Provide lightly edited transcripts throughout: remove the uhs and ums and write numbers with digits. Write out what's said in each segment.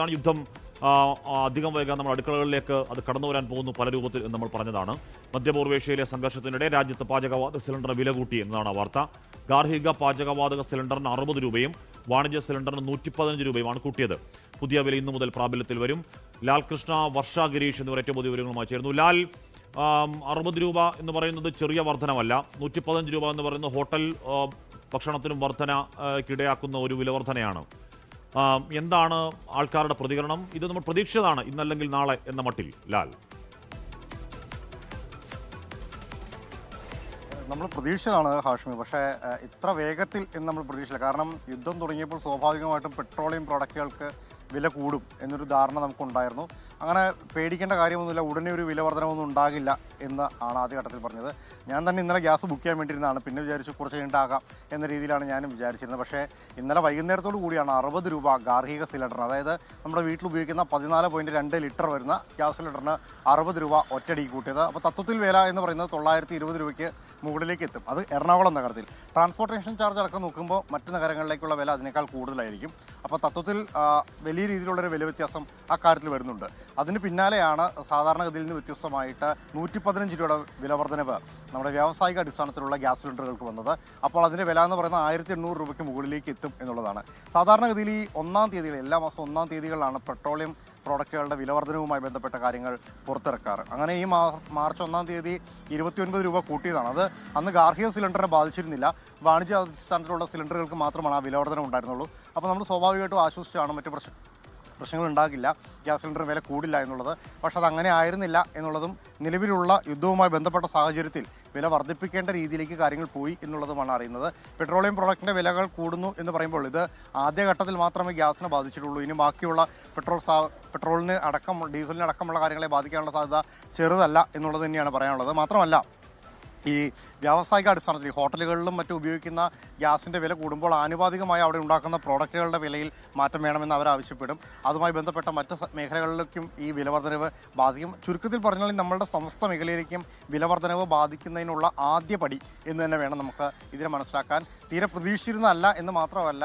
ാണ് യുദ്ധം അധികം വൈകാൻ നമ്മൾ അടുക്കളകളിലേക്ക് അത് കടന്നു വരാൻ പോകുന്നു പല രൂപത്തിൽ എന്ന് നമ്മൾ പറഞ്ഞതാണ്. മധ്യപൂർവേഷ്യയിലെ സംഘർഷത്തിനിടെ രാജ്യത്ത് പാചകവാതക സിലിണ്ടറിന് വില കൂട്ടി എന്നതാണ് വാർത്ത. ഗാർഹിക പാചകവാതക സിലിണ്ടറിന് 60 രൂപയും വാണിജ്യ സിലിണ്ടറിന് 115 രൂപയുമാണ് കൂട്ടിയത്. പുതിയ വില ഇന്നു മുതൽ പ്രാബല്യത്തിൽ വരും. ലാൽകൃഷ്ണ, വർഷ ഗിരീഷ് എന്നിവർ ഏറ്റവും പുതിയ വിവരങ്ങളുമായി ചേർന്നു. ലാൽ, 60 രൂപ എന്ന് പറയുന്നത് ചെറിയ വർധനമല്ല. 115 രൂപ എന്ന് പറയുന്നത് ഹോട്ടൽ ഭക്ഷണത്തിനും വർധനയ്ക്കിടയാക്കുന്ന ഒരു വില വർധനയാണ്. എന്താണ് ആൾക്കാരുടെ പ്രതികരണം? ഇത് നമ്മൾ പ്രതീക്ഷിച്ചതാണ് ഇന്നല്ലെങ്കിൽ നാളെ എന്ന മട്ടിൽ. ലാൽ, നമ്മൾ പ്രതീക്ഷിച്ചതാണ് ഹാഷ്മി, പക്ഷേ ഇത്ര വേഗത്തിൽ എന്ന് നമ്മൾ പ്രതീക്ഷിച്ചില്ല. കാരണം യുദ്ധം തുടങ്ങിയപ്പോൾ സ്വാഭാവികമായിട്ടും പെട്രോളിയം പ്രോഡക്റ്റുകൾക്ക് വില കൂടും എന്നൊരു ധാരണ നമുക്കുണ്ടായിരുന്നു. അങ്ങനെ പേടിക്കേണ്ട കാര്യമൊന്നുമില്ല, ഉടനെ ഒരു വില വർധനമൊന്നും ഉണ്ടാകില്ല എന്ന് ആണ് ആദ്യഘട്ടത്തിൽ പറഞ്ഞത്. ഞാൻ തന്നെ ഇന്നലെ ഗ്യാസ് ബുക്ക് ചെയ്യാൻ വേണ്ടിയിരുന്നതാണ്. പിന്നെ വിചാരിച്ചു കുറച്ച് കഴിഞ്ഞിട്ടാകാം എന്ന രീതിയിലാണ് ഞാനും വിചാരിച്ചിരുന്നത്. പക്ഷേ ഇന്നലെ വൈകുന്നേരത്തോടു കൂടിയാണ് 60 രൂപ ഗാർഹിക സിലിണ്ടറിന്, അതായത് നമ്മുടെ വീട്ടിൽ ഉപയോഗിക്കുന്ന 14.2 ലിറ്റർ വരുന്ന ഗ്യാസ് സിലിണ്ടറിന് 60 രൂപ ഒറ്റയടിക്ക് കൂട്ടിയത്. അപ്പോൾ തത്വത്തിൽ വില എന്ന് പറയുന്നത് 920 രൂപയ്ക്ക് മുകളിലേക്ക് എത്തും. അത് എറണാകുളം നഗരത്തിൽ. ട്രാൻസ്പോർട്ടേഷൻ ചാർജ് അടക്കം നോക്കുമ്പോൾ മറ്റ് നഗരങ്ങളിലേക്കുള്ള വില അതിനേക്കാൾ കൂടുതലായിരിക്കും. അപ്പോൾ തത്വത്തിൽ വലിയ രീതിയിലുള്ളൊരു വില വ്യത്യാസം ആ കാര്യത്തിൽ വരുന്നുണ്ട്. അതിന് പിന്നാലെയാണ് സാധാരണഗതിയിൽ നിന്ന് വ്യത്യസ്തമായിട്ട് 115 രൂപയുടെ വില വർധനവ് നമ്മുടെ വ്യാവസായിക അടിസ്ഥാനത്തിലുള്ള ഗ്യാസ് സിലിണ്ടറുകൾക്ക് വന്നത്. അപ്പോൾ അതിൻ്റെ വില എന്ന് പറയുന്നത് 1800 രൂപയ്ക്ക് മുകളിലേക്ക് എത്തും എന്നുള്ളതാണ്. സാധാരണഗതിയിൽ ഈ 1-ാം തീയതികൾ, എല്ലാ മാസം 1-ാം തീയതികളിലാണ് പെട്രോളിയം പ്രോഡക്റ്റുകളുടെ വിലവർധനവുമായി ബന്ധപ്പെട്ട കാര്യങ്ങൾ പുറത്തിറക്കാറ്. അങ്ങനെ ഈ മാർച്ച് 1-ാം തീയതി 29 രൂപ കൂട്ടിയതാണ്. അത് അന്ന് ഗാർഹിക സിലിണ്ടറിനെ ബാധിച്ചിരുന്നില്ല. വാണിജ്യ അടിസ്ഥാനത്തിലുള്ള സിലിണ്ടറുകൾക്ക് മാത്രമാണ് ആ വിലവർധന ഉണ്ടായിരുന്നുള്ളൂ. അപ്പോൾ നമ്മൾ സ്വാഭാവികമായിട്ടും ആശ്വസിച്ചാണ് മറ്റു പ്രശ്നങ്ങൾ ഉണ്ടാകില്ല, ഗ്യാസ് സിലിണ്ടർ വില കൂടില്ല എന്നുള്ളത്. പക്ഷെ അതങ്ങനെ ആയിരുന്നില്ല എന്നുള്ളതും നിലവിലുള്ള യുദ്ധവുമായി ബന്ധപ്പെട്ട സാഹചര്യത്തിൽ വില വർദ്ധിപ്പിക്കേണ്ട രീതിയിലേക്ക് കാര്യങ്ങൾ പോയി എന്നുള്ളതുമാണ് അറിയുന്നത്. പെട്രോളിയം പ്രോഡക്റ്റിൻ്റെ വിലകൾ കൂടുന്നു എന്ന് പറയുമ്പോൾ ഇത് ആദ്യഘട്ടത്തിൽ മാത്രമേ ഗ്യാസിനെ ബാധിച്ചിട്ടുള്ളൂ. ഇനി ബാക്കിയുള്ള പെട്രോളിന് അടക്കം, ഡീസലിന് അടക്കമുള്ള കാര്യങ്ങളെ ബാധിക്കാനുള്ള സാധ്യത ചെറുതല്ല എന്നുള്ളത് തന്നെയാണ് പറയാനുള്ളത്. മാത്രമല്ല, ഈ വ്യാവസായിക അടിസ്ഥാനത്തിൽ ഹോട്ടലുകളിലും മറ്റും ഉപയോഗിക്കുന്ന ഗ്യാസിൻ്റെ വില കൂടുമ്പോൾ ആനുപാതികമായി അവിടെ ഉണ്ടാക്കുന്ന പ്രോഡക്റ്റുകളുടെ വിലയിൽ മാറ്റം വേണമെന്ന് അവർ ആവശ്യപ്പെടും. അതുമായി ബന്ധപ്പെട്ട മറ്റ് മേഖലകളിലേക്കും ഈ വിലവർധനവ് ബാധിക്കും. ചുരുക്കത്തിൽ പറഞ്ഞാൽ നമ്മളുടെ സമസ്ത മേഖലയിലേക്കും വിലവർധനവ് ബാധിക്കുന്നതിനുള്ള ആദ്യ പടി എന്ന് തന്നെ വേണം നമുക്ക് ഇതിനെ മനസ്സിലാക്കാൻ. തീരെ പ്രതീക്ഷിച്ചിരുന്നതല്ല എന്ന് മാത്രമല്ല,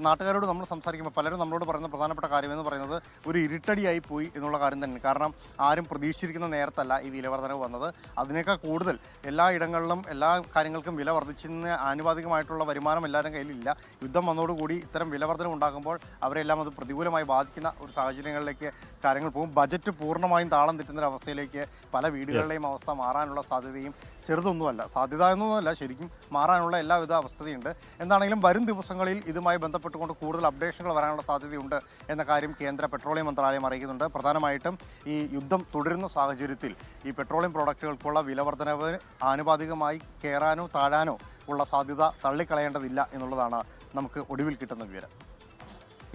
നാട്ടുകാരോട് നമ്മൾ സംസാരിക്കുമ്പോൾ പലരും നമ്മളോട് പറയുന്ന പ്രധാനപ്പെട്ട കാര്യമെന്ന് പറയുന്നത് ഒരു ഇരുട്ടടിയായി പോയി എന്നുള്ള കാര്യം തന്നെ. കാരണം ആരും പ്രതീക്ഷിച്ചിരിക്കുന്ന നേരത്തല്ല ഈ വിലവർധനവ് വന്നത്. അതിനേക്കാൾ കൂടുതൽ എല്ലാ ഇടങ്ങളിലും എല്ലാ കാര്യങ്ങൾക്കും വില വർദ്ധിച്ചതിന് ആനുപാതികമായിട്ടുള്ള വരുമാനം എല്ലാവരും കയ്യിലില്ല. യുദ്ധം വന്നതോടുകൂടി ഇത്തരം വിലവർധന ഉണ്ടാകുമ്പോൾ അവരെല്ലാം അത് പ്രതികൂലമായി ബാധിക്കുന്ന ഒരു സാഹചര്യങ്ങളിലേക്ക് കാര്യങ്ങൾ പോകും. ബജറ്റ് പൂർണ്ണമായും താളം തെറ്റുന്നൊരവസ്ഥയിലേക്ക് പല വീടുകളുടെയും അവസ്ഥ മാറാനുള്ള സാധ്യതയും ചെറുതൊന്നുമല്ല, സാധ്യത എന്നൊന്നുമല്ല, ശരിക്കും മാറാനുള്ള എല്ലാവിധ അവസ്ഥയുണ്ട്. എന്താണെങ്കിലും വരും ദിവസങ്ങളിൽ ഇതുമായി ബന്ധപ്പെട്ടുകൊണ്ട് കൂടുതൽ അപ്ഡേഷനുകൾ വരാനുള്ള സാധ്യതയുണ്ട് എന്ന കാര്യം കേന്ദ്ര പെട്രോളിയം മന്ത്രാലയം അറിയിക്കുന്നുണ്ട്. പ്രധാനമായിട്ടും ഈ യുദ്ധം തുടരുന്ന സാഹചര്യത്തിൽ ഈ പെട്രോളിയം പ്രോഡക്റ്റുകൾക്കുള്ള വിലവർധനവ് ആനുപാതികമായി കയറാനോ താഴാനോ ഉള്ള സാധ്യത തള്ളിക്കളയേണ്ടതില്ല എന്നുള്ളതാണ് നമുക്ക് ഒടുവിൽ കിട്ടുന്ന വിവരം.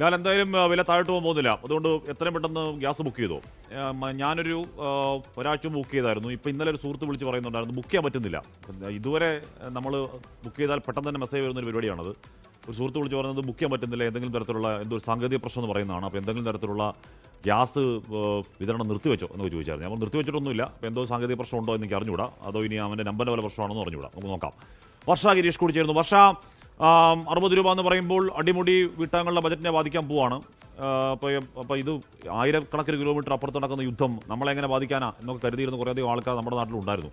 ഞാൻ എന്തായാലും വില താഴോട്ട് പോകാൻ പോകുന്നില്ല. അതുകൊണ്ട് എത്രയും പെട്ടെന്ന് ഗ്യാസ് ബുക്ക് ചെയ്തോ. ഞാനൊരു ഒരാഴ്ച ബുക്ക് ചെയ്തായിരുന്നു. ഇപ്പോൾ ഇന്നലെ ഒരു സുഹൃത്ത് വിളിച്ച് പറയുന്നുണ്ടായിരുന്നു ബുക്ക് ചെയ്യാൻ പറ്റുന്നില്ല. ഇതുവരെ നമ്മൾ ബുക്ക് ചെയ്താൽ പെട്ടെന്ന് തന്നെ മെസ്സേജ് വരുന്നൊരു പരിപാടിയാണത്. ഒരു സുഹൃത്ത് വിളിച്ച് പറയുന്നത് ബുക്ക് ചെയ്യാൻ പറ്റുന്നില്ല, എന്തെങ്കിലും തരത്തിലുള്ള എന്തോ ഒരു സാങ്കേതിക പ്രശ്നം എന്ന് പറയുന്നതാണ്. അപ്പോൾ എന്തെങ്കിലും തരത്തിലുള്ള ഗ്യാസ് വിതരണം നിർത്തിവെച്ചോ എന്നൊക്കെ ചോദിച്ചായിരുന്നു. നമ്മൾ നിർത്തിവെച്ചിട്ടൊന്നുമില്ല. അപ്പോൾ എന്തോ സാങ്കേതിക പ്രശ്നം ഉണ്ടോ എന്ന് എനിക്ക് അറിഞ്ഞുകൂടാ. അതോ ഇനി അവൻ്റെ നമ്പറിൻ്റെ വല്ല പ്രശ്നമാണെന്ന് അറിഞ്ഞുകൂടാ. നമുക്ക് നോക്കാം. വർഷ ഗിരീഷ് കൂടി ചേരുന്നു. വർഷ, 60 രൂപ എന്ന് പറയുമ്പോൾ അടിമുടി വീട്ടാങ്ങളുടെ ബജറ്റിനെ ബാധിക്കാൻ പോവാണ്. അപ്പോൾ ഇത് ആയിരക്കണക്കിന് കിലോമീറ്റർ അപ്പുറത്ത് നടക്കുന്ന യുദ്ധം നമ്മളെങ്ങനെ ബാധിക്കാനാ എന്നൊക്കെ കരുതിയിരുന്ന കുറേയധികം ആൾക്കാർ നമ്മുടെ നാട്ടിലുണ്ടായിരുന്നു.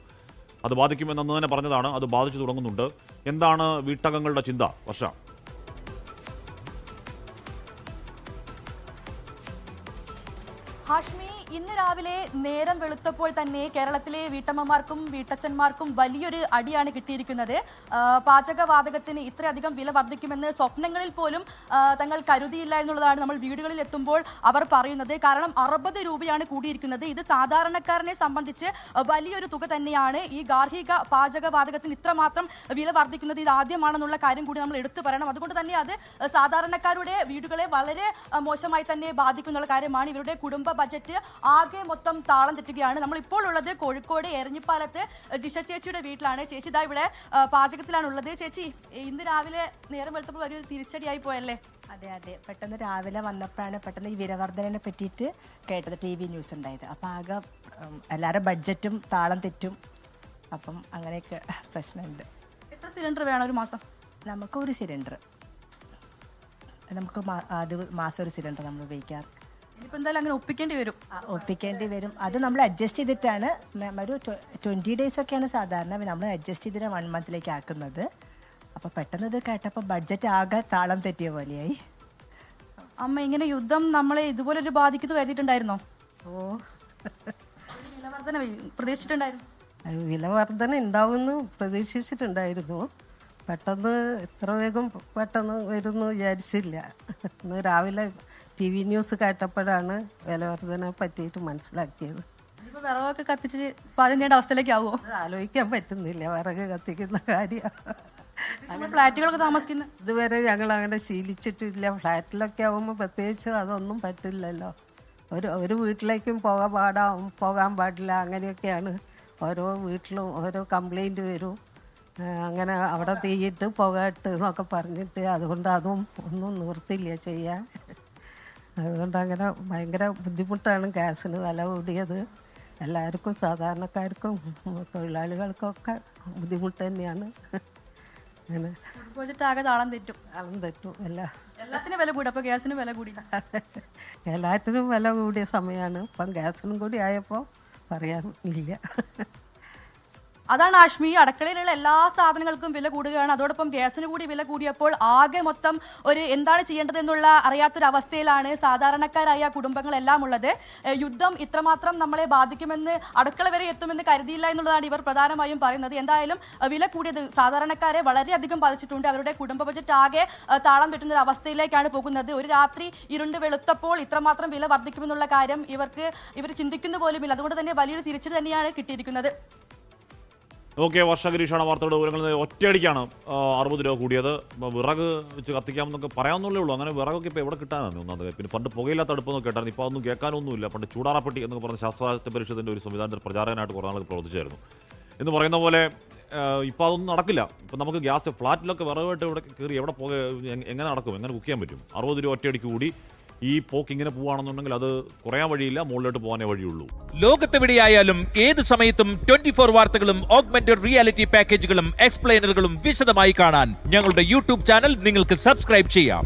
അത് ബാധിക്കുമെന്ന് തന്നെ പറഞ്ഞതാണ്. അത് ബാധിച്ചു തുടങ്ങുന്നുണ്ട്. എന്താണ് വീട്ടകങ്ങളുടെ ചിന്ത വർഷ? ഹാഷ്മി, ഇന്ന് രാവിലെ നേരം വെളുത്തപ്പോൾ തന്നെ കേരളത്തിലെ വീട്ടമ്മമാർക്കും വീട്ടച്ഛന്മാർക്കും വലിയൊരു അടിയാണ് കിട്ടിയിരിക്കുന്നത്. പാചകവാതകത്തിന് ഇത്രയധികം വില വർദ്ധിക്കുമെന്ന് സ്വപ്നങ്ങളിൽ പോലും തങ്ങൾ കരുതിയില്ല എന്നുള്ളതാണ് നമ്മൾ വീടുകളിൽ എത്തുമ്പോൾ അവർ പറയുന്നത്. കാരണം 60 രൂപയാണ് കൂടിയിരിക്കുന്നത്. ഇത് സാധാരണക്കാരനെ സംബന്ധിച്ച് വലിയൊരു തുക തന്നെയാണ്. ഈ ഗാർഹിക പാചകവാതകത്തിന് ഇത്രമാത്രം വില വർദ്ധിക്കുന്നത് ഇത് ആദ്യമാണെന്നുള്ള കാര്യം കൂടി നമ്മൾ എടുത്തു പറയണം. അതുകൊണ്ട് തന്നെ അത് സാധാരണക്കാരുടെ വീടുകളെ വളരെ മോശമായി തന്നെ ബാധിക്കുന്നുള്ള കാര്യമാണ്. ഇവരുടെ കുടുംബ ബജറ്റ് ആകെ മൊത്തം താളം തെറ്റുകയാണ്. നമ്മൾ ഇപ്പോൾ ഉള്ളത് കോഴിക്കോട് എരഞ്ഞിപ്പാലത്ത് ജിഷ ചേച്ചിയുടെ വീട്ടിലാണ്. ചേച്ചി ഇതാ ഇവിടെ പാചകത്തിലാണ് ഉള്ളത്. ചേച്ചി, ഇന്ന് രാവിലെ നേരം വെളുത്തപ്പോൾ ഒരു തിരിച്ചടിയായി പോയല്ലേ? അതെ അതെ, പെട്ടെന്ന് രാവിലെ വന്നപ്പോഴാണ് പെട്ടെന്ന് ഈ വിലവർധനയെ പറ്റിയിട്ട് കേട്ടത്, TV ന്യൂസ് ഉണ്ടായത്. അപ്പം ആകെ എല്ലാവരുടെ ബഡ്ജറ്റും താളം തെറ്റും. അപ്പം അങ്ങനെയൊക്കെ പ്രശ്നമുണ്ട്. എത്ര സിലിണ്ടർ വേണം ഒരു മാസം? നമുക്ക് ഒരു സിലിണ്ടർ, നമുക്ക് മാസം ഒരു സിലിണ്ടർ നമ്മൾ ഉപയോഗിക്കാറ്. ഇനിയിപ്പോൾ എന്തായാലും അങ്ങനെ ഒപ്പിക്കേണ്ടി വരും. ഒപ്പിക്കേണ്ടി വരും. അത് നമ്മൾ അഡ്ജസ്റ്റ് ചെയ്തിട്ടാണ് ഒരു 20 days ഒക്കെയാണ് സാധാരണ നമ്മൾ അഡ്ജസ്റ്റ് ചെയ്തിട്ട് 1 monthലേക്ക് ആക്കുന്നത്. അപ്പോൾ പെട്ടെന്ന് ഇത് കേട്ടപ്പോൾ ബഡ്ജറ്റ് ആകെ താളം തെറ്റിയ പോലെയായി. അമ്മ, ഇങ്ങനെ യുദ്ധം നമ്മളെ ഇതുപോലൊരു ബാധിക്കുന്നു കരുതിയിട്ടുണ്ടായിരുന്നോ? വിലവർധന പ്രതീക്ഷിച്ചിട്ടുണ്ടായിരുന്നു? വില വർധന ഉണ്ടാവുമെന്ന് പ്രതീക്ഷിച്ചിട്ടുണ്ടായിരുന്നു. പെട്ടെന്ന് ഇത്ര വേഗം പെട്ടെന്ന് വരുമെന്ന് വിചാരിച്ചില്ല. ഇന്ന് രാവിലെ TV ന്യൂസ് കേട്ടപ്പോഴാണ് വില വർധന പറ്റിയിട്ട് മനസ്സിലാക്കിയത്. ഇനിയിപ്പോൾ വിറകൊക്കെ കത്തിച്ച് പാചകം ചെയ്യേണ്ട അവസ്ഥയിലേക്ക് ആവുമോ? അത് ആലോചിക്കാൻ പറ്റുന്നില്ല, വിറക് കത്തിക്കുന്ന കാര്യം. ഫ്ലാറ്റുകളൊക്കെ താമസിക്കുന്ന ഇതുവരെ ഞങ്ങൾ അങ്ങനെ ശീലിച്ചിട്ടില്ല. ഫ്ലാറ്റിലൊക്കെ ആവുമ്പോൾ പ്രത്യേകിച്ച് അതൊന്നും പറ്റില്ലല്ലോ. ഒരു വീട്ടിലേക്കും പോകാൻ പാടില്ല. അങ്ങനെയൊക്കെയാണ് ഓരോ വീട്ടിലും ഓരോ കംപ്ലൈൻറ്റ് വരും. അങ്ങനെ അവിടെ തീയിട്ട് പുകയിട്ട് എന്നൊക്കെ പറഞ്ഞിട്ട് അതുകൊണ്ട് അതും ഒന്നും നിവർത്തില്ല ചെയ്യാൻ. അതുകൊണ്ട് അങ്ങനെ ഭയങ്കര ബുദ്ധിമുട്ടാണ് ഗ്യാസിന് വില കൂടിയത്. എല്ലാവർക്കും, സാധാരണക്കാർക്കും തൊഴിലാളികൾക്കൊക്കെ ബുദ്ധിമുട്ട് തന്നെയാണ്. അങ്ങനെ ആകെ താളം തെറ്റും. എല്ലാത്തിനും വില കൂടി, അപ്പോൾ ഗ്യാസിന് വില കൂടി. എല്ലാറ്റിനും വില കൂടിയ സമയമാണ്. ഇപ്പം ഗ്യാസിനും കൂടി ആയപ്പോൾ പറയാനില്ല. അതാണ് ആഷ്മി, അടുക്കളയിലുള്ള എല്ലാ സാധനങ്ങൾക്കും വില കൂടുകയാണ്. അതോടൊപ്പം ഗ്യാസിന് കൂടി വില കൂടിയപ്പോൾ ആകെ മൊത്തം എന്താണ് ചെയ്യേണ്ടതെന്നുള്ള അറിയാത്തൊരവസ്ഥയിലാണ് സാധാരണക്കാരായ കുടുംബങ്ങളെല്ലാം ഉള്ളത്. യുദ്ധം ഇത്രമാത്രം നമ്മളെ ബാധിക്കുമെന്ന്, അടുക്കള വരെ എത്തുമെന്ന് കരുതിയില്ല എന്നുള്ളതാണ് ഇവർ പ്രധാനമായും പറയുന്നത്. എന്തായാലും വില കൂടിയത് സാധാരണക്കാരെ വളരെയധികം ബാധിച്ചിട്ടുണ്ട്. അവരുടെ കുടുംബ ബജറ്റ് ആകെ താളം തെറ്റുന്ന ഒരു അവസ്ഥയിലേക്കാണ് പോകുന്നത്. ഒരു രാത്രി ഇരുണ്ട് വെളുത്തപ്പോൾ ഇത്രമാത്രം വില വർദ്ധിക്കുമെന്നുള്ള കാര്യം ഇവർ ചിന്തിക്കുന്ന പോലുമില്ല. അതുകൊണ്ട് തന്നെ വലിയൊരു തിരിച്ചടി തന്നെയാണ് കിട്ടിയിരിക്കുന്നത്. ഓക്കെ, വർഷഗിരീഷാണ് വാർത്തയുടെ വിവരങ്ങൾ. ഒറ്റയടിക്കാണ് 60 രൂപ കൂടിയത്. വിറക് വെച്ച് കത്തിക്കാമെന്നൊക്കെ പറയാവുന്നേ ഉള്ളൂ. അങ്ങനെ വിറകൊക്കെ ഇപ്പോൾ എവിടെ കിട്ടാനാണ് ഒന്നാമത്. പിന്നെ പണ്ട് പുകയില്ലാത്ത അടുപ്പൊന്നും കേട്ടായിരുന്നു. ഇപ്പോൾ അതൊന്നും കേൾക്കാനൊന്നുമില്ല. പണ്ട് ചൂടാറാപ്പെട്ടി എന്നൊക്കെ പറഞ്ഞ ശാസ്ത്ര പരിഷത്തിൻ്റെ ഒരു സംവിധാനത്തിൽ പ്രചാരകനായിട്ട് കുറേ നാൾ പ്രവർത്തിച്ചായിരുന്നു എന്ന് പറയുന്ന പോലെ. ഇപ്പോൾ അതൊന്നും നടക്കില്ല. ഇപ്പം നമുക്ക് ഗ്യാസ് ഫ്ലാറ്റിലൊക്കെ വിറകായിട്ട് ഇവിടെ കയറി എവിടെ എങ്ങനെ നടക്കും, എങ്ങനെ കുക്ക് ചെയ്യാൻ പറ്റും? 60 രൂപ ഒറ്റയടിക്ക് കൂടി. ഈ പോക്ക് ഇങ്ങനെ പോവുകയാണെന്നുണ്ടെങ്കിൽ അത് കുറയാൻ വഴിയില്ല, മുകളിലോട്ട് പോകാനേ വഴിയുള്ളൂ. ലോകത്തെവിടെയായാലും ഏത് സമയത്തും 24 വാർത്തകളും ഓഗ്മെന്റഡ് റിയാലിറ്റി പാക്കേജുകളും എക്സ്പ്ലെയിനറുകളും വിശദമായി കാണാൻ ഞങ്ങളുടെ YouTube ചാനൽ നിങ്ങൾക്ക് സബ്സ്ക്രൈബ് ചെയ്യാം.